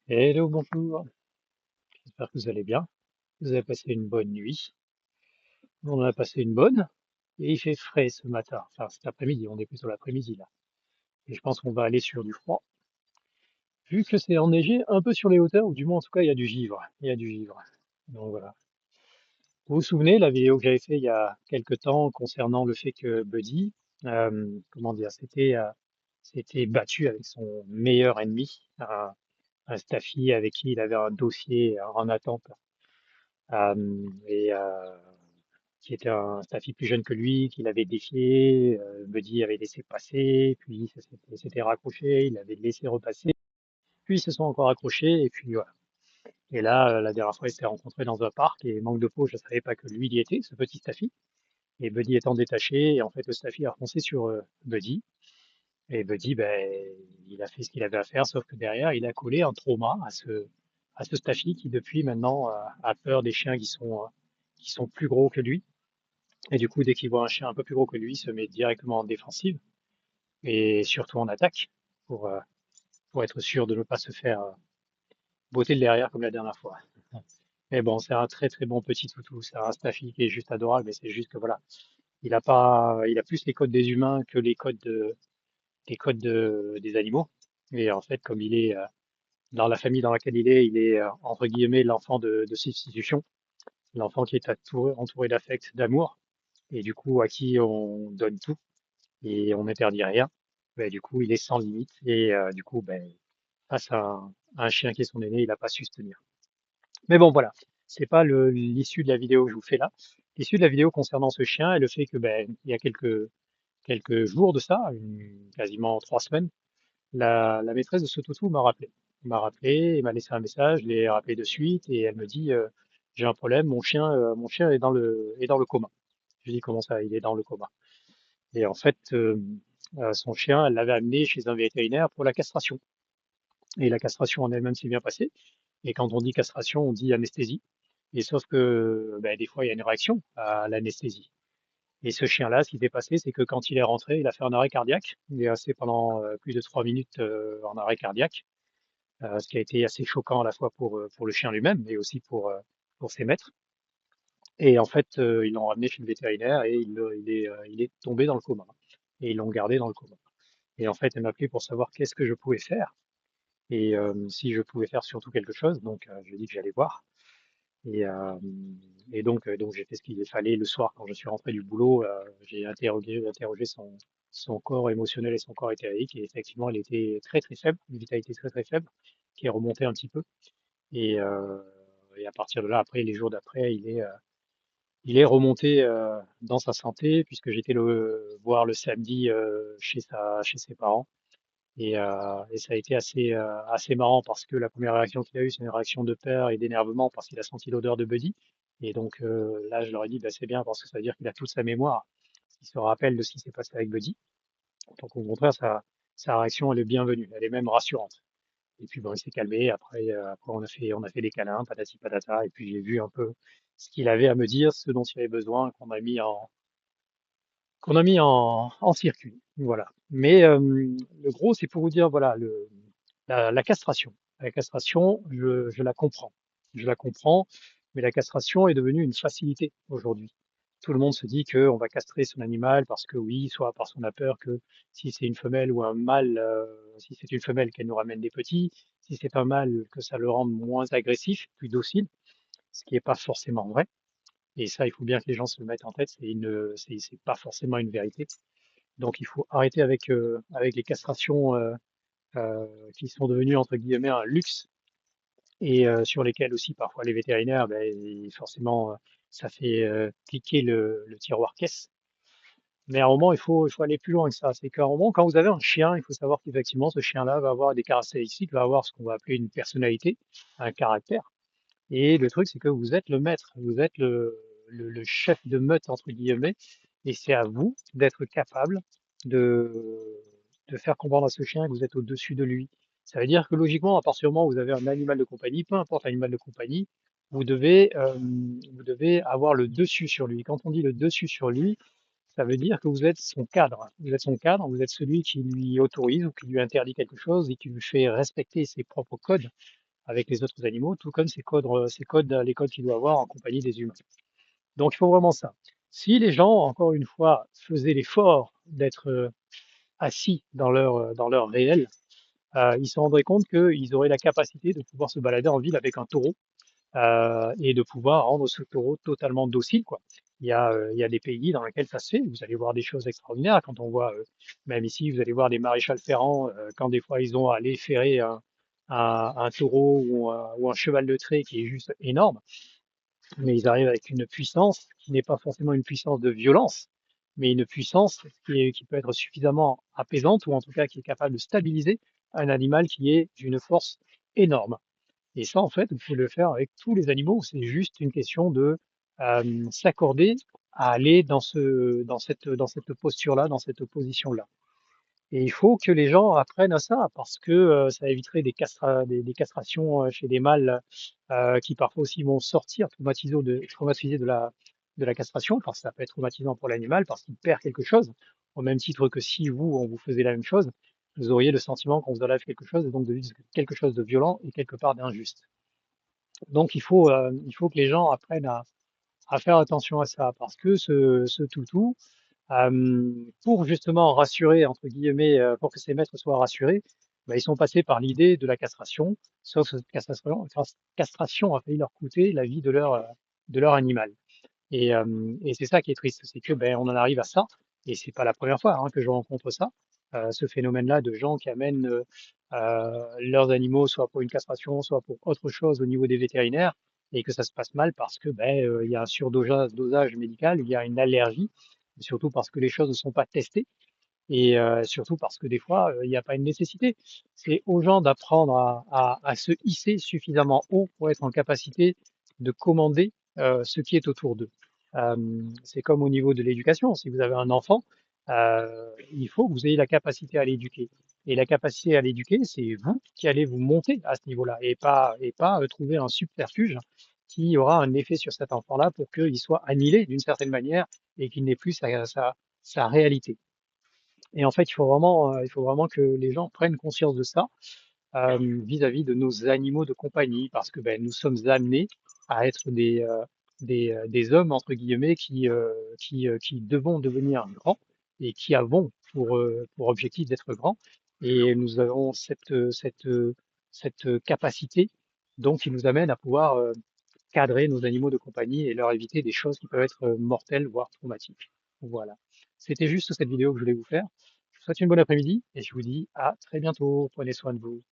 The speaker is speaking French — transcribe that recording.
Hello, bonjour. J'espère que vous allez bien. Vous avez passé une bonne nuit. Nous, on a passé une bonne. Et il fait frais ce matin. Enfin, cet après-midi. On est plutôt l'après-midi là. Et je pense qu'on va aller sur du froid. Vu que c'est enneigé un peu sur les hauteurs, ou du moins en tout cas, il y a du givre. Il y a du givre. Donc voilà. Vous vous souvenez la vidéo que j'avais fait il y a quelques temps concernant le fait que Buddy, comment dire, s'était battu avec son meilleur ennemi, un staffy avec qui il avait un dossier en attente. Et qui était un staffy plus jeune que lui, qu'il avait défié. Buddy avait laissé passer, puis ça s'était raccroché, il avait laissé repasser, puis ils se sont encore accrochés, et puis voilà. Et là, la dernière fois, ils s'étaient rencontrés dans un parc, et manque de peau, je ne savais pas que lui, il y était, ce petit staffy. Et Buddy étant détaché, et en fait, le staffy a foncé sur Buddy. Et Buddy, ben, il a fait ce qu'il avait à faire, sauf que derrière, il a collé un trauma à ce staffy qui, depuis maintenant, a peur des chiens qui sont plus gros que lui. Et du coup, dès qu'il voit un chien un peu plus gros que lui, il se met directement en défensive et surtout en attaque pour, euh, pour être sûr de ne pas se faire botter le derrière comme la dernière fois. Mais bon, c'est un très très bon petit toutou. C'est un staffy qui est juste adorable, mais c'est juste que voilà, il a plus les codes des humains que les codes des animaux. Et en fait, comme il est dans la famille dans laquelle il est entre guillemets l'enfant de substitution, l'enfant qui est entouré d'affect, d'amour, et du coup à qui on donne tout et on n'interdit rien. Ben, du coup, il est sans limite et du coup, ben, face à un chien qui est son aîné, il n'a pas su se tenir. Mais bon, voilà, c'est pas l'issue de la vidéo que je vous fais là. L'issue de la vidéo concernant ce chien est le fait que ben, il y a quelques jours de ça, quasiment 3 semaines, la maîtresse de ce toutou m'a rappelé. Elle m'a rappelé et m'a laissé un message, je l'ai rappelé de suite et elle me dit j'ai un problème, mon chien est dans le coma. Je lui dis comment ça, il est dans le coma. Et en fait, son chien, elle l'avait amené chez un vétérinaire pour la castration. Et la castration en elle-même s'est bien passée. Et quand on dit castration, on dit anesthésie. Et sauf que ben, des fois, il y a une réaction à l'anesthésie. Et ce chien-là, ce qui s'est passé, c'est que quand il est rentré, il a fait un arrêt cardiaque. Il est resté pendant plus de 3 minutes en arrêt cardiaque, ce qui a été assez choquant à la fois pour le chien lui-même, mais aussi pour ses maîtres. Et en fait, ils l'ont ramené chez le vétérinaire et il est tombé dans le coma. Et ils l'ont gardé dans le coma. Et en fait, elle m'a appelé pour savoir qu'est-ce que je pouvais faire et si je pouvais faire surtout quelque chose. Donc, je lui ai dit que j'allais voir. Et, euh, donc j'ai fait ce qu'il fallait le soir quand je suis rentré du boulot. J'ai interrogé son corps émotionnel et son corps éthérique. Et effectivement, il était très très faible, une vitalité très très faible, qui est remontée un petit peu. Et, euh, et à partir de là, après, les jours d'après, il est remonté dans sa santé puisque j'étais le voir le samedi chez ses parents. Et ça a été assez marrant parce que la première réaction qu'il a eue, c'est une réaction de peur et d'énervement parce qu'il a senti l'odeur de Buddy. Et donc là, je leur ai dit, bah, c'est bien parce que ça veut dire qu'il a toute sa mémoire. Il se rappelle de ce qui s'est passé avec Buddy. Donc au contraire, sa réaction, elle est bienvenue, elle est même rassurante. Et puis bon, il s'est calmé. Après on a fait des câlins, patati patata. Et puis j'ai vu un peu ce qu'il avait à me dire, ce dont il avait besoin, qu'on a mis en circuit. Voilà. Mais le gros, c'est pour vous dire, voilà, la castration. La castration, je la comprends. Je la comprends, mais la castration est devenue une facilité aujourd'hui. Tout le monde se dit qu'on va castrer son animal parce que oui, soit parce qu'on a peur que si c'est une femelle ou un mâle, si c'est une femelle qu'elle nous ramène des petits, si c'est un mâle que ça le rende moins agressif, plus docile, ce qui n'est pas forcément vrai. Et ça, il faut bien que les gens se le mettent en tête, c'est pas forcément une vérité. Donc il faut arrêter avec les castrations qui sont devenues entre guillemets un luxe et sur lesquelles aussi parfois les vétérinaires, ben, forcément, ça fait cliquer le tiroir caisse. Mais à un moment, il faut aller plus loin que ça. C'est qu'à un moment, quand vous avez un chien, il faut savoir qu'effectivement, ce chien-là va avoir des caractéristiques, va avoir ce qu'on va appeler une personnalité, un caractère. Et le truc, c'est que vous êtes le maître, vous êtes le chef de meute, entre guillemets, et c'est à vous d'être capable de, de faire comprendre à ce chien que vous êtes au-dessus de lui. Ça veut dire que logiquement, à partir du moment où vous avez un animal de compagnie, peu importe l'animal de compagnie, vous devez avoir le dessus sur lui. Quand on dit le dessus sur lui, ça veut dire que vous êtes son cadre. Vous êtes son cadre, vous êtes celui qui lui autorise ou qui lui interdit quelque chose et qui lui fait respecter ses propres codes avec les autres animaux, tout comme les codes qu'il doit avoir en compagnie des humains. Donc il faut vraiment ça. Si les gens, encore une fois, faisaient l'effort d'être assis dans leur réel, ils se rendraient compte qu'ils auraient la capacité de pouvoir se balader en ville avec un taureau et de pouvoir rendre ce taureau totalement docile, quoi. Il y a des pays dans lesquels ça se fait. Vous allez voir des choses extraordinaires quand on voit, même ici, vous allez voir des maréchals ferrants quand des fois ils ont à aller ferrer un taureau ou un cheval de trait qui est juste énorme, mais ils arrivent avec une puissance qui n'est pas forcément une puissance de violence, mais une puissance qui peut être suffisamment apaisante ou en tout cas qui est capable de stabiliser un animal qui est d'une force énorme. Et ça, en fait, vous pouvez le faire avec tous les animaux. C'est juste une question de s'accorder à aller dans cette posture-là, dans cette position-là. Et il faut que les gens apprennent à ça parce que ça éviterait des castrations chez des mâles qui parfois aussi vont sortir traumatisés de la castration parce que ça peut être traumatisant pour l'animal parce qu'il perd quelque chose. Au même titre que si vous, on vous faisait la même chose, vous auriez le sentiment qu'on vous enlève quelque chose et donc de quelque chose de violent et quelque part d'injuste. Donc il faut que les gens apprennent à faire attention à ça parce que ce toutou, pour justement rassurer, entre guillemets, pour que ces maîtres soient rassurés, bah, ils sont passés par l'idée de la castration, sauf que cette castration a failli leur coûter la vie de leur animal. Et c'est ça qui est triste, c'est que ben, on en arrive à ça, et c'est pas la première fois hein, que je rencontre ça, ce phénomène-là de gens qui amènent leurs animaux soit pour une castration, soit pour autre chose au niveau des vétérinaires, et que ça se passe mal parce que ben, il y a un surdosage médical, il y a une allergie, et surtout parce que les choses ne sont pas testées. Et surtout parce que des fois, il n'y a pas une nécessité. C'est aux gens d'apprendre à se hisser suffisamment haut pour être en capacité de commander ce qui est autour d'eux. C'est comme au niveau de l'éducation. Si vous avez un enfant, il faut que vous ayez la capacité à l'éduquer. Et la capacité à l'éduquer, c'est vous qui allez vous monter à ce niveau-là et pas trouver un subterfuge qui aura un effet sur cet enfant-là pour qu'il soit annihilé d'une certaine manière et qu'il n'ait plus sa réalité. Et en fait, il faut vraiment que les gens prennent conscience de ça vis-à-vis de nos animaux de compagnie, parce que ben, nous sommes amenés à être des hommes entre guillemets qui devons devenir grands et qui avons pour objectif d'être grands. Et nous avons cette capacité donc qui nous amène à pouvoir cadrer nos animaux de compagnie et leur éviter des choses qui peuvent être mortelles, voire traumatiques. Voilà. C'était juste cette vidéo que je voulais vous faire. Je vous souhaite une bonne après-midi et je vous dis à très bientôt. Prenez soin de vous.